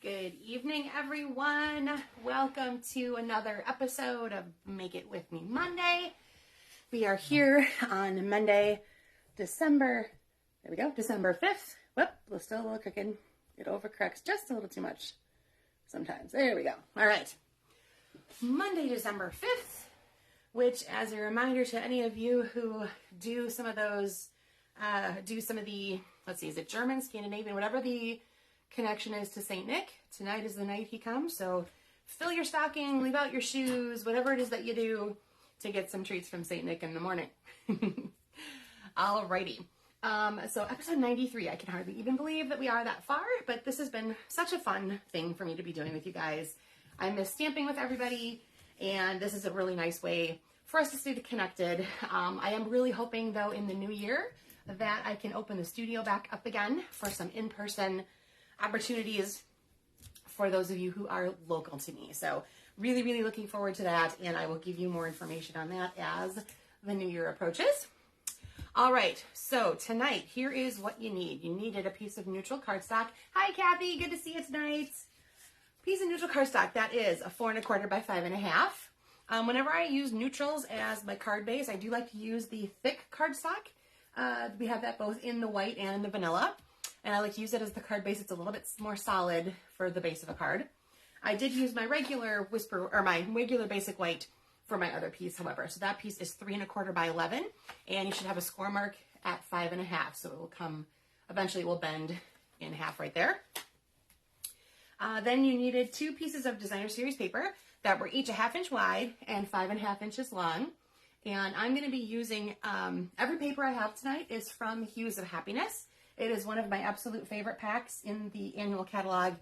Good evening, everyone. Welcome to another episode of Make It With Me Monday. We are here on Monday, December 5th. Whoop, still a little crooked. It overcorrects just a little too much sometimes. There we go. All right. Monday, December 5th, which, as a reminder to any of you who do some of those, let's see, is it German, Scandinavian, whatever the connection is to St. Nick. Tonight is the night he comes, so fill your stocking, leave out your shoes, whatever it is that you do to get some treats from St. Nick in the morning. Alrighty. So episode 93, I can hardly even believe that we are that far, but this has been such a fun thing for me to be doing with you guys. I miss stamping with everybody, and this is a really nice way for us to stay connected. I am really hoping, though, in the new year that I can open the studio back up again for some in-person opportunities for those of you who are local to me. So really, really looking forward to that, and I will give you more information on that as the new year approaches. All right, so tonight, here is what you need. You needed a piece of neutral cardstock. Hi, Kathy, good to see you tonight. Piece of neutral cardstock, that is a 4 1/4 by 5 1/2. Whenever I use neutrals as my card base, I do like to use the thick cardstock. We have that both in the white and in the vanilla. And I like to use it as the card base. It's a little bit more solid for the base of a card. I did use my regular my regular basic white for my other piece, however. So that piece is 3 1/4 by 11, and you should have a score mark at 5 1/2. So it will come, eventually it will bend in half right there. Then you needed 2 pieces of designer series paper that were each a 1/2 inch wide and 5 1/2 inches long. And I'm going to be using, every paper I have tonight is from Hues of Happiness. It is one of my absolute favorite packs in the annual catalog.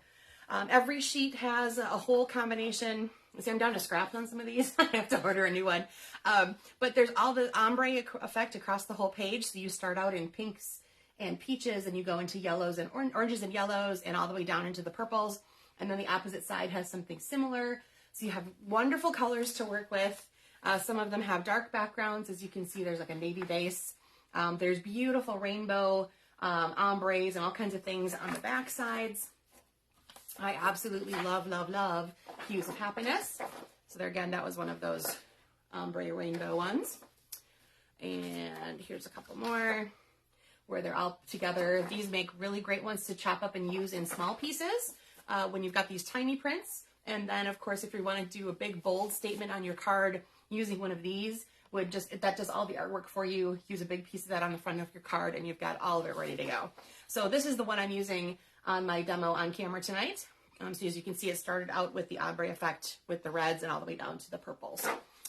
Every sheet has a whole combination. See, I'm down to scraps on some of these. I have to order a new one. But there's all the ombre effect across the whole page. So you start out in pinks and peaches, and you go into yellows and oranges and yellows, and all the way down into the purples. And then the opposite side has something similar. So you have wonderful colors to work with. Some of them have dark backgrounds. As you can see, there's like a navy base. There's beautiful rainbow ombres and all kinds of things on the back sides. I absolutely love, love, love Hues of Happiness. So there again, that was one of those ombre rainbow ones. And here's a couple more where they're all together. These make really great ones to chop up and use in small pieces when you've got these tiny prints. And then, of course, if you want to do a big, bold statement on your card using one of these, that does all the artwork for you. Use a big piece of that on the front of your card, and you've got all of it ready to go. So this is the one I'm using on my demo on camera tonight. So as you can see, it started out with the ombre effect with the reds and all the way down to the purples.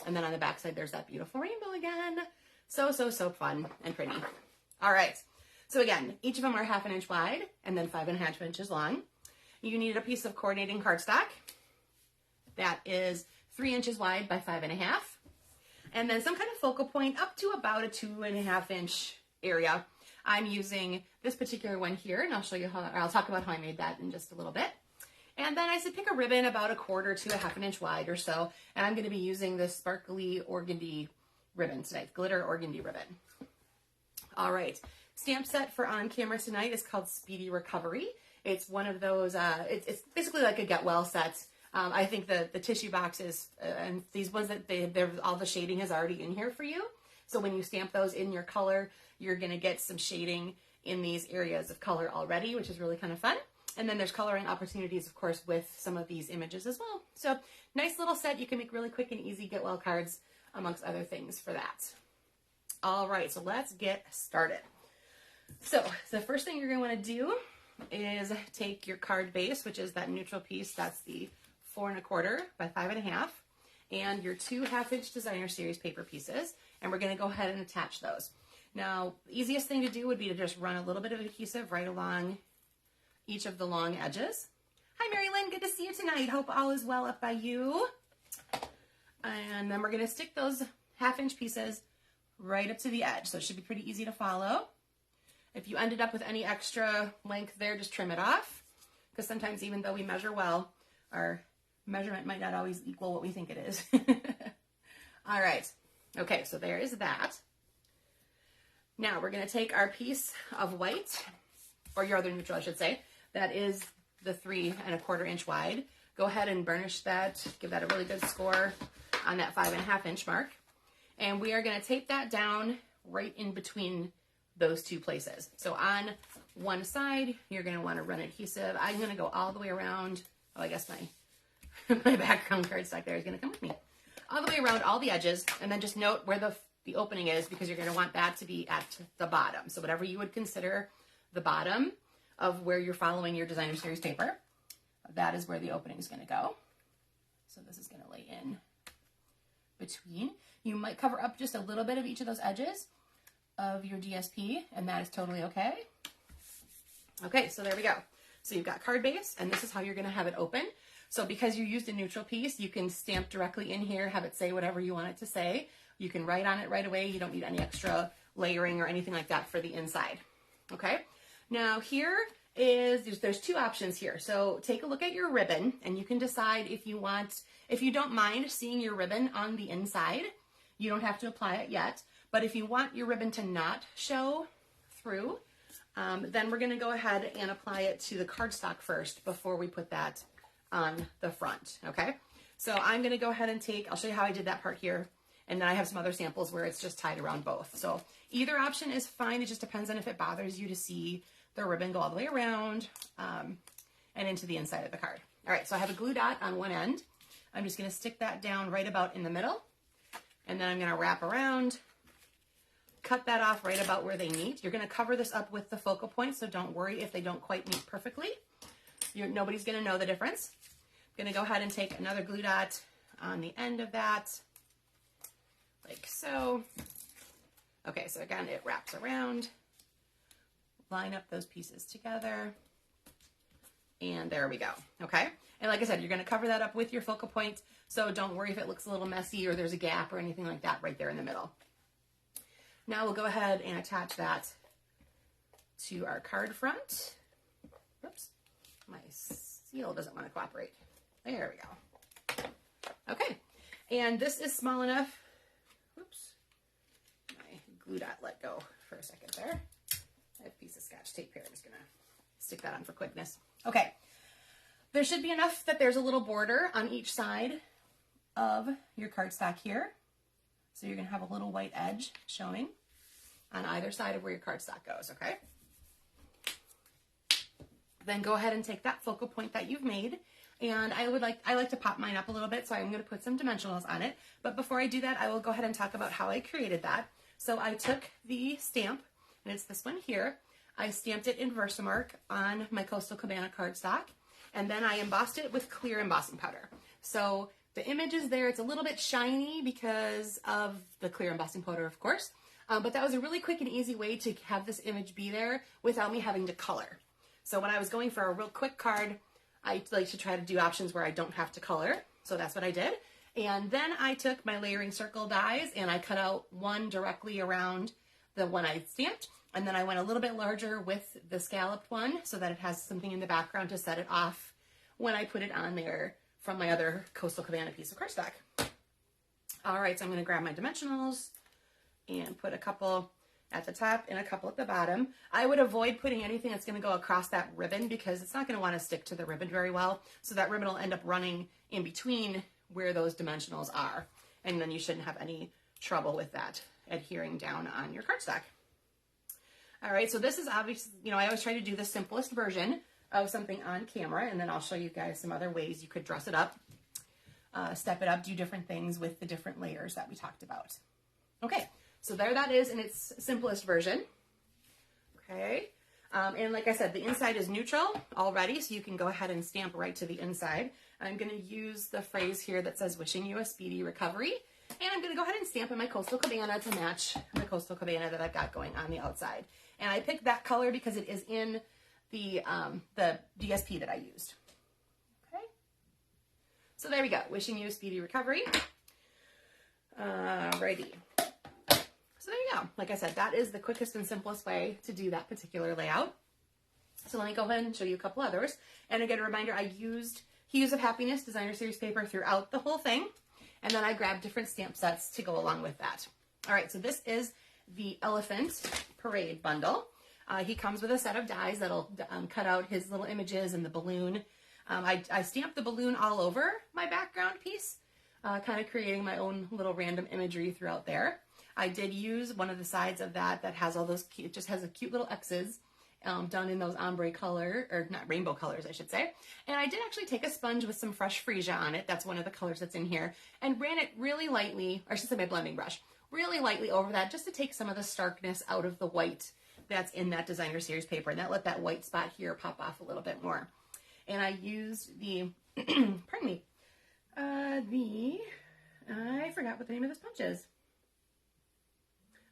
And then on the back side, there's that beautiful rainbow again. So fun and pretty. All right. So again, each of them are 1/2 inch wide and then 5 1/2 inches long. You need a piece of coordinating cardstock that is 3 inches wide by 5 1/2. And then some kind of focal point up to about a 2 1/2 inch area. I'm using this particular one here, and I'll show you I'll talk about how I made that in just a little bit. And then I said pick a ribbon about 1/4 to 1/2 inch wide or so. And I'm going to be using this sparkly organdy ribbon tonight, glitter organdy ribbon. All right. Stamp set for on camera tonight is called Speedy Recovery. It's one of those, it's basically like a get well set. I think the tissue boxes and these ones that all the shading is already in here for you. So when you stamp those in your color, you're going to get some shading in these areas of color already, which is really kind of fun. And then there's coloring opportunities, of course, with some of these images as well. So nice little set. You can make really quick and easy get well cards, amongst other things for that. All right, so let's get started. So the first thing you're going to want to do is take your card base, which is that neutral piece. That's the 4 1/4 by 5 1/2, and your 2 1/2 inch designer series paper pieces, and we're going to go ahead and attach those. Now, the easiest thing to do would be to just run a little bit of adhesive right along each of the long edges. Hi, Mary Lynn, good to see you tonight. Hope all is well up by you. And then we're going to stick those 1/2 inch pieces right up to the edge, so it should be pretty easy to follow. If you ended up with any extra length there, just trim it off, because sometimes even though we measure well, our measurement might not always equal what we think it is. All right. Okay, so there is that. Now we're going to take our piece of white, or your other neutral, I should say, that is the 3 1/4 inch wide. Go ahead and burnish that, give that a really good score on that 5 1/2 inch mark. And we are going to tape that down right in between those two places. So on one side, you're going to want to run adhesive. I'm going to go all the way around. Oh, I guess my background cardstock there is going to come with me. All the way around all the edges, and then just note where the opening is, because you're going to want that to be at the bottom. So whatever you would consider the bottom of where you're following your designer series paper, that is where the opening is going to go. So this is going to lay in between. You might cover up just a little bit of each of those edges of your DSP, and that is totally okay. Okay, so there we go. So you've got card base, and this is how you're going to have it open. So because you used a neutral piece, you can stamp directly in here, have it say whatever you want it to say. You can write on it right away. You don't need any extra layering or anything like that for the inside. Okay, now here is, there's 2 options here. So take a look at your ribbon, and you can decide if you don't mind seeing your ribbon on the inside. You don't have to apply it yet, but if you want your ribbon to not show through, then we're going to go ahead and apply it to the cardstock first before we put that on the front. Okay, so I'm going to go ahead and I'll show you how I did that part here, and then I have some other samples where it's just tied around both. So either option is fine. It just depends on if it bothers you to see the ribbon go all the way around and into the inside of the card. All right, so I have a glue dot on one end. I'm just going to stick that down right about in the middle, and then I'm going to wrap around, cut that off right about where they meet. You're going to cover this up with the focal point, so don't worry if they don't quite meet perfectly. Nobody's going to know the difference. I'm going to go ahead and take another glue dot on the end of that, like so. Okay, so again, it wraps around. Line up those pieces together, and there we go. Okay, and like I said, you're going to cover that up with your focal point, so don't worry if it looks a little messy or there's a gap or anything like that right there in the middle. Now we'll go ahead and attach that to our card front. Whoops, my seal doesn't want to cooperate. There we go. Okay, and this is small enough. Whoops, my glue dot let go for a second there. I have a piece of Scotch tape here. I'm just going to stick that on for quickness. Okay, there should be enough that there's a little border on each side of your cardstock here. So you're going to have a little white edge showing on either side of where your cardstock goes, okay? Then go ahead and take that focal point that you've made, and I like to pop mine up a little bit, so I'm going to put some dimensionals on it. But before I do that, I will go ahead and talk about how I created that. So I took the stamp, and it's this one here. I stamped it in Versamark on my Coastal Cabana cardstock, and then I embossed it with clear embossing powder. So the image is there. It's a little bit shiny because of the clear embossing powder, of course, but that was a really quick and easy way to have this image be there without me having to color. So when I was going for a real quick card, I like to try to do options where I don't have to color, so that's what I did. And then I took my layering circle dies and I cut out one directly around the one I stamped, and then I went a little bit larger with the scalloped one so that it has something in the background to set it off when I put it on there from my other Coastal Cabana piece of cardstock. All right, so I'm going to grab my dimensionals and put a couple at the top and a couple at the bottom. I would avoid putting anything that's going to go across that ribbon because it's not going to want to stick to the ribbon very well. So that ribbon will end up running in between where those dimensionals are. And then you shouldn't have any trouble with that adhering down on your cardstock. All right, so this is obviously, I always try to do the simplest version of something on camera, and then I'll show you guys some other ways you could dress it up, step it up, do different things with the different layers that we talked about. Okay, so there that is in its simplest version. Okay, and like I said, the inside is neutral already, so you can go ahead and stamp right to the inside. I'm going to use the phrase here that says, wishing you a speedy recovery, and I'm going to go ahead and stamp in my Coastal Cabana to match the Coastal Cabana that I've got going on the outside. And I picked that color because it is in the DSP that I used. Okay, so there we go. Wishing you a speedy recovery. Alrighty. So there you go. Like I said, that is the quickest and simplest way to do that particular layout. So let me go ahead and show you a couple others. And again, a reminder, I used Hues of Happiness Designer Series paper throughout the whole thing. And then I grabbed different stamp sets to go along with that. All right, so this is the Elephant Parade bundle. He comes with a set of dies that'll cut out his little images and the balloon. I stamped the balloon all over my background piece, kind of creating my own little random imagery throughout there. I did use one of the sides of that has all those cute, just has a cute little X's done in those ombre color, or not rainbow colors, I should say. And I did actually take a sponge with some fresh freesia on it. That's one of the colors that's in here, and ran it really lightly, or I should say my blending brush, really lightly over that just to take some of the starkness out of the white that's in that designer series paper, and that let that white spot here pop off a little bit more. And I used the, pardon me, I forgot what the name of this punch is.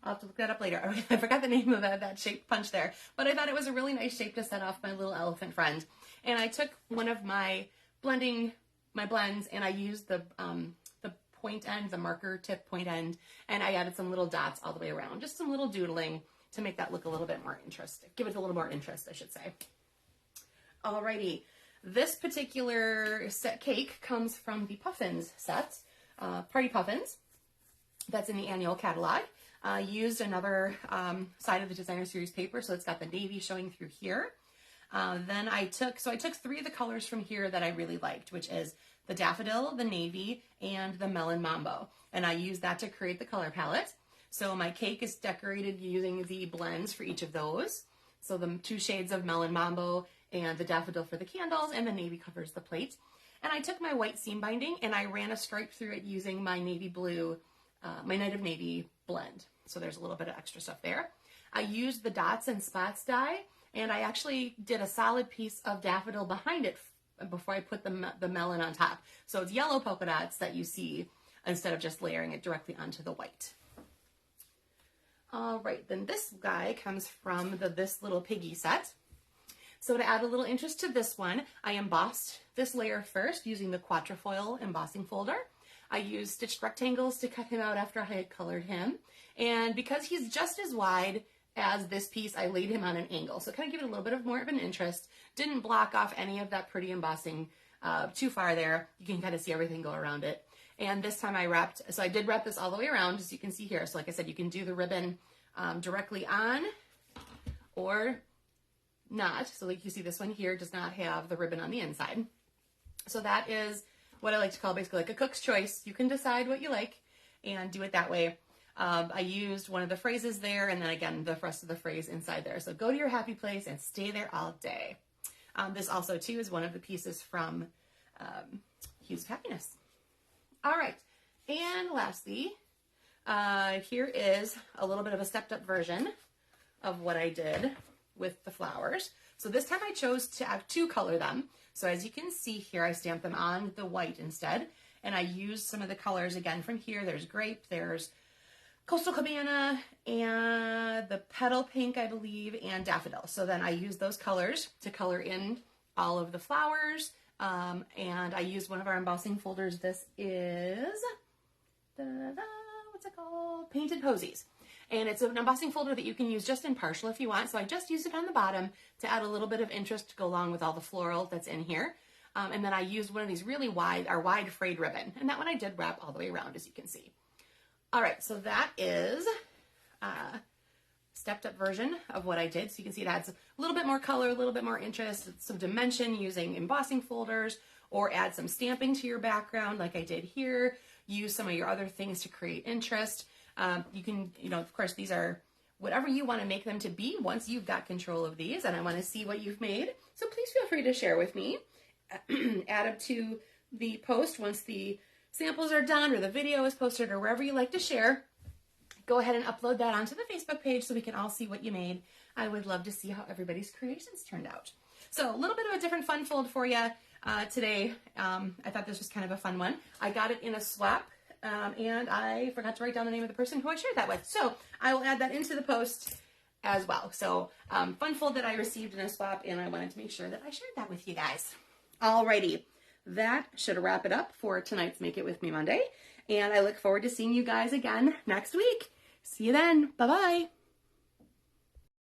I'll have to look that up later. I forgot the name of that shaped punch there, but I thought it was a really nice shape to set off my little elephant friend. And I took one of my blends, and I used the point end, the marker tip point end, and I added some little dots all the way around, just some little doodling to make that look a little bit more interesting. Give it a little more interest, I should say. Alrighty, this particular set cake comes from the Puffins set, Party Puffins. That's in the annual catalog. Used another side of the designer series paper, so it's got the navy showing through here. Then I took 3 of the colors from here that I really liked, which is the daffodil, the navy, and the melon mambo. And I used that to create the color palette. So my cake is decorated using the blends for each of those. So the 2 shades of melon mambo and the daffodil for the candles, and the navy covers the plate. And I took my white seam binding and I ran a stripe through it using my navy blue, my Night of Navy blend. So there's a little bit of extra stuff there. I used the dots and spots die, and I actually did a solid piece of daffodil behind it before I put the melon on top. So it's yellow polka dots that you see instead of just layering it directly onto the white. All right, then this guy comes from the This Little Piggy set. So to add a little interest to this one, I embossed this layer first using the quatrefoil embossing folder. I used stitched rectangles to cut him out after I had colored him. And because he's just as wide as this piece, I laid him on an angle. So kind of give it a little bit of more of an interest. Didn't block off any of that pretty embossing too far there. You can kind of see everything go around it. And this time I wrapped, so I did wrap this all the way around, as you can see here. So like I said, you can do the ribbon directly on or not. So like you see, this one here does not have the ribbon on the inside. So that is what I like to call basically like a cook's choice. You can decide what you like and do it that way. I used one of the phrases there, and then again, the rest of the phrase inside there. So go to your happy place and stay there all day. This also too is one of the pieces from Hues of Happiness. All right, and lastly, here is a little bit of a stepped up version of what I did with the flowers. So this time I chose to color them. So as you can see here, I stamped them on the white instead, and I used some of the colors again from here. There's grape, there's Coastal Cabana, and the petal pink, I believe, and daffodil. So then I used those colors to color in all of the flowers, and I used one of our embossing folders. This is, what's it called? Painted Posies. And it's an embossing folder that you can use just in partial if you want. So I just used it on the bottom to add a little bit of interest to go along with all the floral that's in here. And then I used one of these really wide frayed ribbon. And that one I did wrap all the way around, as you can see. All right, so that is a stepped up version of what I did. So you can see it adds a little bit more color, a little bit more interest, some dimension using embossing folders, or add some stamping to your background like I did here. Use some of your other things to create interest. You can, of course, these are whatever you want to make them to be once you've got control of these, and I want to see what you've made. So please feel free to share with me. Add them to the post once the samples are done or the video is posted or wherever you like to share. Go ahead and upload that onto the Facebook page so we can all see what you made. I would love to see how everybody's creations turned out. So a little bit of a different fun fold for you today. I thought this was kind of a fun one. I got it in a swap. And I forgot to write down the name of the person who I shared that with. So I will add that into the post as well. So fun fold that I received in a swap, and I wanted to make sure that I shared that with you guys. Alrighty, that should wrap it up for tonight's Make It With Me Monday. And I look forward to seeing you guys again next week. See you then. Bye-bye.